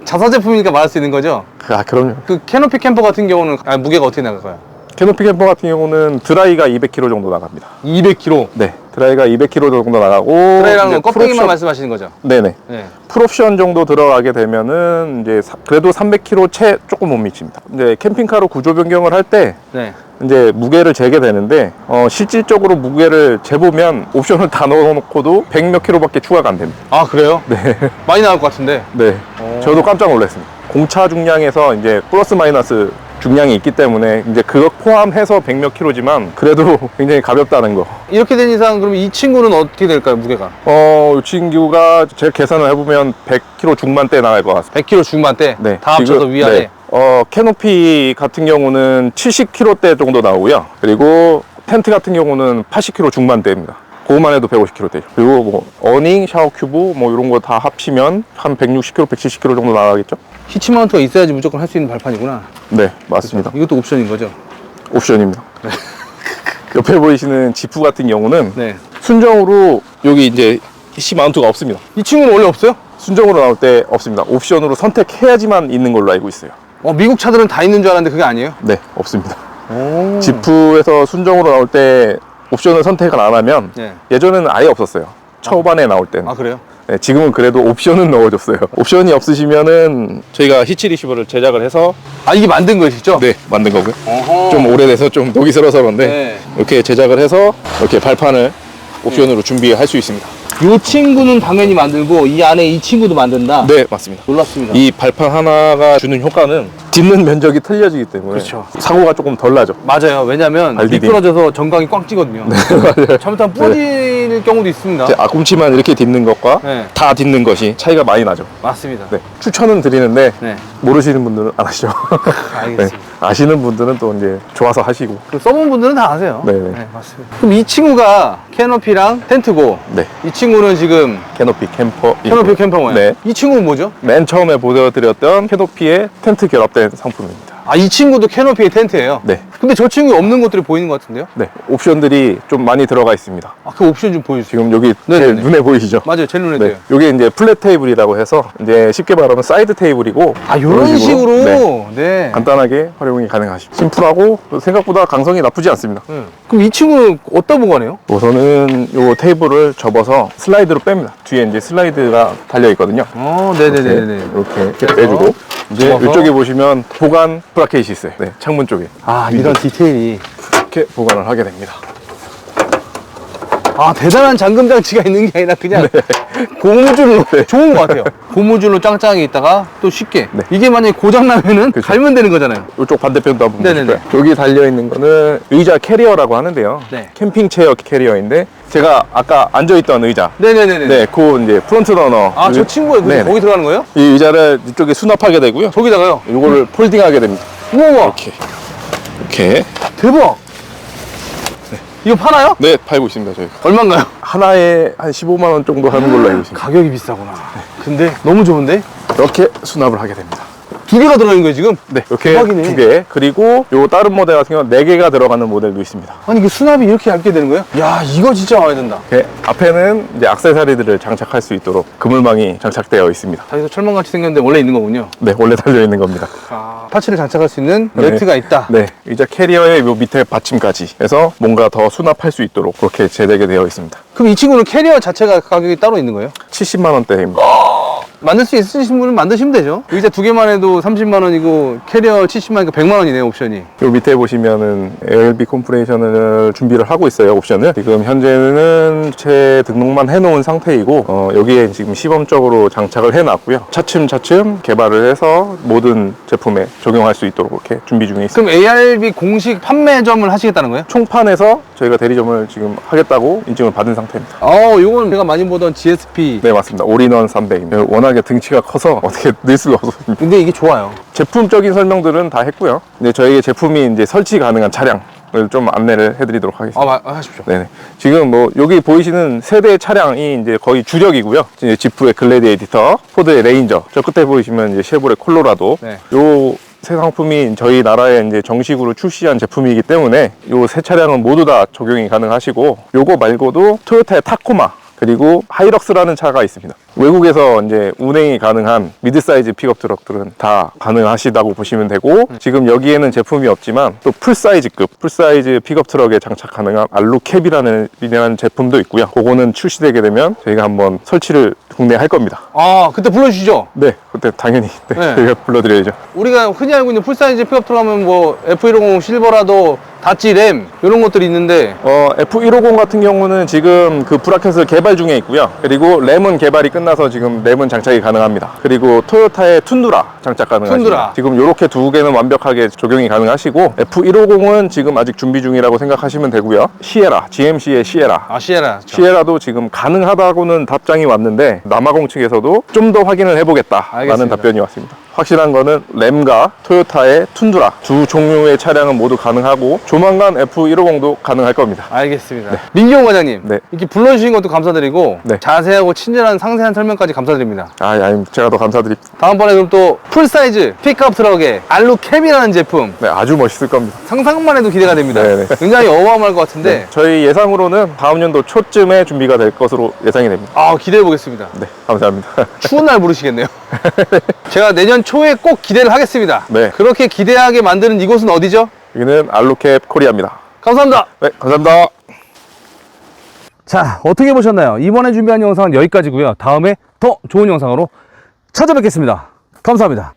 자사 제품이니까 말할 수 있는 거죠? 그럼요. 그 캐노피 캠퍼 같은 경우는 무게가 어떻게 나갈까요? 캐노피 캠퍼 같은 경우는 드라이가 200km 정도 나갑니다. 200km. 네, 드라이가 200km 정도 나가고 드라이라는 이제 건 껍데기만 풀옵션- 말씀하시는 거죠? 네네. 네. 풀옵션 정도 들어가게 되면은 이제 그래도 300km 채 조금 못 미칩니다. 이제 캠핑카로 구조 변경을 할 때 네. 이제 무게를 재게 되는데 실질적으로 무게를 재보면 옵션을 다 넣어놓고도 100 몇 킬로밖에 추가가 안 됩니다. 아, 그래요? 네. 많이 나올 것 같은데. 네. 저도 깜짝 놀랐습니다. 공차 중량에서 이제 플러스 마이너스 중량이 있기 때문에 이제 그거 포함해서 100 몇 킬로지만 그래도 굉장히 가볍다는 거. 이렇게 된 이상 그럼 이 친구는 어떻게 될까요, 무게가? 이 친구가 제가 계산을 해보면 100kg 중반대 나갈 것 같습니다. 100kg 중반대? 네. 다 합쳐서 지금- 위아래? 네. 캐노피 같은 경우는 70kg대 정도 나오고요. 그리고 텐트 같은 경우는 80kg 중반대입니다. 그거만 해도 150kg대죠. 그리고 뭐 어닝, 샤워 큐브 뭐 이런 거 다 합치면 한 160kg, 170kg 정도 나가겠죠? 히치 마운트가 있어야지 무조건 할 수 있는 발판이구나. 네, 맞습니다. 이것도 옵션인 거죠? 옵션입니다. 옆에 보이시는 지프 같은 경우는 네. 순정으로 여기 이제 히치 마운트가 없습니다. 이 친구는 원래 없어요? 순정으로 나올 때 없습니다. 옵션으로 선택해야지만 있는 걸로 알고 있어요. 미국 차들은 다 있는 줄 알았는데 그게 아니에요? 네, 없습니다. 오. 지프에서 순정으로 나올 때 옵션을 선택을 안 하면 네. 예전에는 아예 없었어요. 초반에 나올 때는. 아, 그래요? 네, 지금은 그래도 옵션은 넣어줬어요. 옵션이 없으시면은 저희가 히치 리시버를 제작을 해서 아, 이게 만든 거시죠? 네, 만든 거고요. 어허. 좀 오래돼서 좀 녹이 슬어서 그런데 네. 이렇게 제작을 해서 이렇게 발판을 옵션으로 준비할 수 있습니다. 이 친구는 당연히 만들고 이 안에 이 친구도 만든다? 네, 맞습니다. 놀랍습니다. 이 발판 하나가 주는 효과는 딛는 면적이 틀려지기 때문에 그렇죠. 사고가 조금 덜 나죠. 맞아요. 왜냐면 RDD. 미끄러져서 정강이 꽉 찌거든요. 맞아요. 잘못하면 부러질 경우도 있습니다. 이제 앞꿈치만 이렇게 딛는 것과 네. 다 딛는 것이 차이가 많이 나죠. 맞습니다. 네, 추천은 드리는데 네. 모르시는 분들은 안 하시죠. 알겠습니다. 네, 아시는 분들은 또 이제 좋아서 하시고. 그 써본 분들은 다 아세요. 네네. 맞습니다. 그럼 이 친구가 캐노피랑 텐트고, 네, 이 친구는 지금 캐노피 캠퍼. 캐노피 캠퍼모예요. 네. 이 친구는 뭐죠? 맨 처음에 보여드렸던 캐노피의 텐트 결합된 상품입니다. 아, 이 친구도 캐노피의 텐트예요? 네, 근데 저 친구 없는 것들이 보이는 것 같은데요? 네, 옵션들이 좀 많이 들어가 있습니다. 아, 그 옵션 좀 보여주세요. 지금 여기 제 네네네. 눈에 보이시죠? 맞아요. 제일 눈에 네, 띄어요. 이게 이제 플랫 테이블이라고 해서 이제 쉽게 말하면 사이드 테이블이고 아, 요런 식으로? 네, 네. 간단하게 활용이 가능하시고 심플하고 생각보다 강성이 나쁘지 않습니다. 그럼 이 친구는 어디다 보관해요? 우선은 요 테이블을 접어서 슬라이드로 뺍니다. 뒤에 이제 슬라이드가 달려 있거든요. 네네네네. 이렇게 빼주고 이제 접어서. 이쪽에 보시면 보관 브라켓이 있어요. 네, 창문 쪽에 아, 이런 디테일이. 이렇게 보관을 하게 됩니다. 아, 대단한 잠금 장치가 있는 게 아니라 그냥 네. 고무줄로 좋은 것 같아요. 고무줄로 짱짱하게 있다가 또 쉽게. 네. 이게 만약에 고장나면은 그렇죠. 갈면 되는 거잖아요. 이쪽 반대편도 한번 네네네. 보실까요? 여기 달려 있는 거는 의자 캐리어라고 하는데요. 네. 캠핑 체어 캐리어인데 제가 아까 앉아 있던 의자. 네네네네. 네, 그 이제 프론트 러너. 아, 저 친구가 네. 거기 들어가는 거예요? 이 의자를 이쪽에 수납하게 되고요. 저기다가요? 이거를 폴딩하게 됩니다. 우와, 우와. 이렇게. 대박. 이거 파나요? 네, 팔고 있습니다, 저희가. 얼마인가요? 하나에 한 15만 원 정도 하는 걸로 알고 있습니다. 가격이 비싸구나. 근데 너무 좋은데? 이렇게 수납을 하게 됩니다. 두 개가 들어있는 거예요, 지금? 네, 이렇게 대박이네. 2개. 그리고 요 다른 모델 같은 경우는 4개가 들어가는 모델도 있습니다. 아니, 이게 수납이 이렇게 얇게 되는 거예요? 야, 이거 진짜 마음에 든다. 이렇게 앞에는 이제 액세서리들을 장착할 수 있도록 그물망이 장착되어 있습니다. 자기도 철망같이 생겼는데 원래 있는 거군요. 네, 원래 달려 있는 겁니다. 파츠를 장착할 수 있는 네. 벨트가 있다. 네, 의자 캐리어의 요 밑에 받침까지 해서 뭔가 더 수납할 수 있도록 그렇게 제작이 되어 있습니다. 그럼 이 친구는 캐리어 자체가 가격이 따로 있는 거예요? 70만 원대입니다. 만들 수 있으신 분은 만드시면 되죠. 의자 두 개만 해도 30만 원이고 캐리어 70만이니까 100만 원이네요, 옵션이. 요 밑에 보시면은 ALB 컴프레이션을 준비를 하고 있어요, 옵션을. 지금 현재는 제 등록만 해놓은 상태이고 여기에 지금 시범적으로 장착을 해놨고요. 차츰차츰 개발을 해서 모든 제품에 적용할 수 있도록 이렇게 준비 중에 있습니다. 그럼 ARB 공식 판매점을 하시겠다는 거예요? 총판에서 저희가 대리점을 지금 하겠다고 인증을 받은 상태입니다. 요건 제가 많이 보던 GSP. 네, 맞습니다. 올인원 300입니다. 워낙에 등치가 커서 어떻게 늘 수가 없었습니다. 근데 이게 좋아요. 제품적인 설명들은 다 했고요. 이제 저희의 제품이 이제 설치 가능한 차량을 좀 안내를 해드리도록 하겠습니다. 하십시오. 네네. 지금 뭐 여기 보이시는 세대 차량이 이제 거의 주력이고요. 이제 지프의 글래디에이터, 포드의 레인저, 저 끝에 보이시면 이제 쉐보레 콜로라도. 네. 요 새 상품이 저희 나라에 이제 정식으로 출시한 제품이기 때문에 요 새 차량은 모두 다 적용이 가능하시고 요거 말고도 토요타의 타코마 그리고 하이럭스라는 차가 있습니다. 외국에서 이제 운행이 가능한 미드 사이즈 픽업 트럭들은 다 가능하시다고 보시면 되고, 지금 여기에는 제품이 없지만 또 풀 사이즈 픽업 트럭에 장착 가능한 알루캡이라는 제품도 있고요. 그거는 출시되게 되면 저희가 한번 설치를 국내에 할 겁니다. 아, 그때 불러주시죠. 네, 그때 당연히 네. 저희가 불러드려야죠. 우리가 흔히 알고 있는 풀사이즈 픽업 트럭 하면 뭐 F150 실버라도 다찌 램 이런 것들이 있는데, F150 같은 경우는 지금 그 브라켓을 개발 중에 있고요. 그리고 램은 개발이 끝나서 지금 램은 장착이 가능합니다. 그리고 토요타의 툰드라 장착 가능하시고, 툰드라. 지금 이렇게 두 개는 완벽하게 적용이 가능하시고, F150은 지금 아직 준비 중이라고 생각하시면 되고요. 시에라, GMC의 시에라. 아, 시에라. 시에라도 지금 가능하다고는 답장이 왔는데, 남아공 측에서도 좀 더 확인을 해보겠다라는 알겠습니다. 답변이 왔습니다. 확실한 거는 램과 토요타의 툰드라 두 종류의 차량은 모두 가능하고, 조만간 F150도 가능할 겁니다. 알겠습니다. 민기용 과장님, 네. 이렇게 불러주신 것도 감사드리고, 네. 자세하고 친절한 상세한 설명까지 감사드립니다. 아니, 제가 더 감사드립니다. 다음번에 그럼 또 풀사이즈 픽업 트럭의 알루캡이라는 제품 네, 아주 멋있을 겁니다. 상상만 해도 기대가 됩니다. 네네. 굉장히 어마어마할 것 같은데, 저희 예상으로는 다음 연도 초쯤에 준비가 될 것으로 예상이 됩니다. 아, 기대해 보겠습니다. 네, 감사합니다. 추운 날 부르시겠네요. 제가 내년 초에 꼭 기대를 하겠습니다. 네. 그렇게 기대하게 만드는 이곳은 어디죠? 여기는 알루캡 코리아입니다. 감사합니다. 네, 감사합니다. 자, 어떻게 보셨나요? 이번에 준비한 영상은 여기까지고요. 다음에 더 좋은 영상으로 찾아뵙겠습니다. 감사합니다.